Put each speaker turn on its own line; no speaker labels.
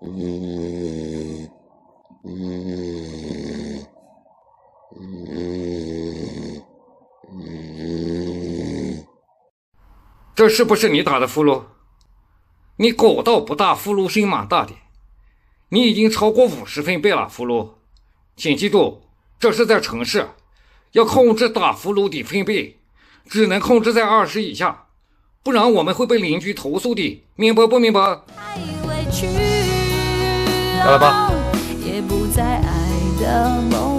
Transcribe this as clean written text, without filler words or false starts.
嗯嗯嗯嗯，
这是不是你打的呼噜？你狗倒不大，呼噜声蛮大的。你已经超过50分贝了，呼噜。请记住，这是在城市，要控制打呼噜的分贝，只能控制在20以下，不然我们会被邻居投诉的，明白不明白？
下来吧。也不在爱的梦